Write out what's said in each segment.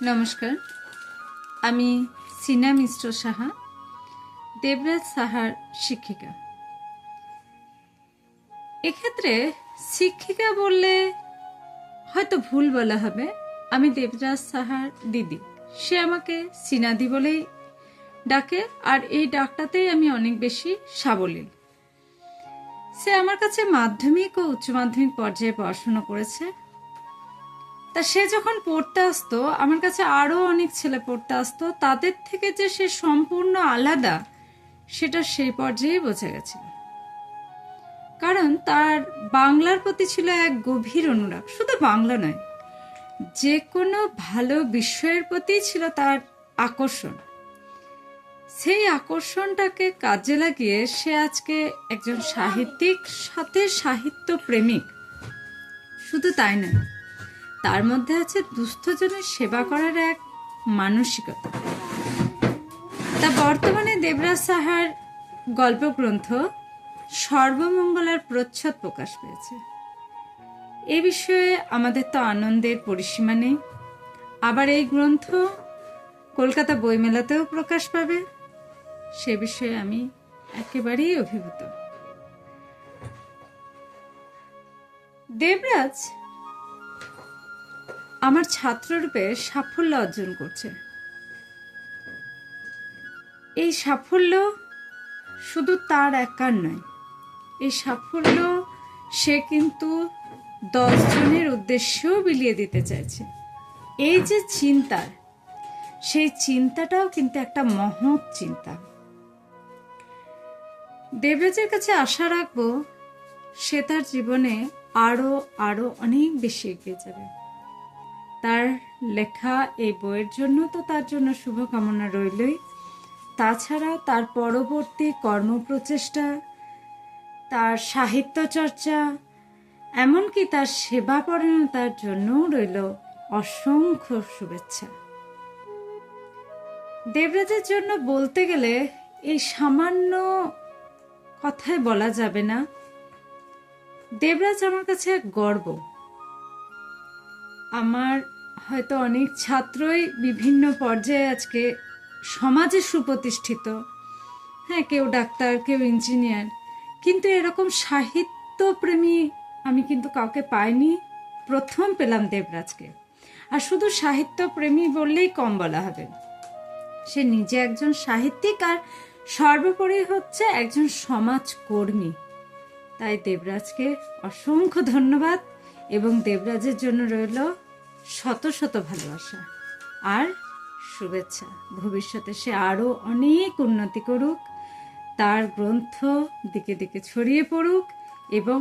নমস্কার, আমি সিনা মিশ্র সাহা, দেবরাজ সাহার শিক্ষিকা। এক্ষেত্রে শিক্ষিকা বললে হয়তো ভুল বলা হবে। আমি দেবরাজ সাহার দিদি। সে আমাকে সিনাদি বলেই ডাকে, আর এই ডাকটাতেই আমি অনেক বেশি সাবলীল। সে আমার কাছে মাধ্যমিক ও উচ্চ মাধ্যমিক পর্যায়ে পড়াশোনা করেছে। তা সে যখন পড়তে আসতো, আমার কাছে আরও অনেক ছেলে পড়তে আসতো, তাদের থেকে যে সে সম্পূর্ণ আলাদা সেটা সেই পর্যায়ে বোঝা গেছিল। কারণ তার বাংলার প্রতি ছিল এক গভীর অনুরাগ। শুধু বাংলা নয়, যে কোনো ভালো বিষয়ের প্রতি ছিল তার আকর্ষণ। সেই আকর্ষণটাকে কাজে লাগিয়ে সে আজকে একজন সাহিত্যিক, সাথে সাহিত্য প্রেমিক। শুধু তাই নয়, তার মধ্যে আছে দুস্থজনের সেবা করার এক মানসিকতা। তা বর্তমানে দেবরাজ সাহার গল্পগ্রন্থ সর্বমঙ্গলার প্রচ্ছদ প্রকাশ পেয়েছে। এ বিষয়ে আমাদের তো আনন্দের পরিসীমা নেই। আবার এই গ্রন্থ কলকাতা বইমেলাতেও প্রকাশ পাবে, সে বিষয়ে আমি একেবারেই অভিভূত। দেবরাজ আমার ছাত্ররূপে সাফল্য অর্জন করছে। এই সাফল্য শুধু তার একার নয়, এই সাফল্য সে কিন্তু 10 জনের উদ্দেশ্যেও বিলিয়ে দিতে চাইছে। এই যে চিন্তা, সেই চিন্তাটাও কিন্তু একটা মহৎ চিন্তা। দেবরাজের কাছে আশা রাখবো সে তার জীবনে আরো আরো অনেক বেশি এগিয়ে যাবে। তার লেখা এই বইয়ের জন্য তো তার জন্য শুভকামনা রইলই। তাছাড়া তার পরবর্তী কর্মপ্রচেষ্টা, তার সাহিত্য চর্চা, এমনকি তার সেবাপরায়ণতার জন্যও রইল অসংখ্য শুভেচ্ছা। দেবরাজের জন্য বলতে গেলে এই সামান্য কথায় বলা যাবে না। দেবরাজ আমার কাছে এক গর্ব। আমার হয়তো অনেক ছাত্রই বিভিন্ন পর্যায়ে আজকে সমাজে সুপ্রতিষ্ঠিত, হ্যাঁ, কেউ ডাক্তার, কেউ ইঞ্জিনিয়ার, কিন্তু এরকম সাহিত্যপ্রেমী আমি কিন্তু কাউকে পাইনি। প্রথম পেলাম দেবরাজকে। আর শুধু সাহিত্যপ্রেমী বললেই কম বলা হবে, সে নিজে একজন সাহিত্যিক, আর সর্বোপরি হচ্ছে একজন সমাজকর্মী। তাই দেবরাজকে অসংখ্য ধন্যবাদ, এবং দেবরাজের জন্য রইল শত শত ভালোবাসা আর শুভেচ্ছা। ভবিষ্যতে সে আরও অনেক উন্নতি করুক, তার গ্রন্থ দিকে দিকে ছড়িয়ে পড়ুক, এবং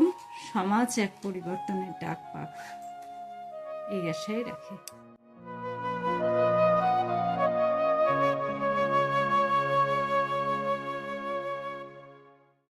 সমাজ এক পরিবর্তনের ডাক পাক, এই আশাই রাখি।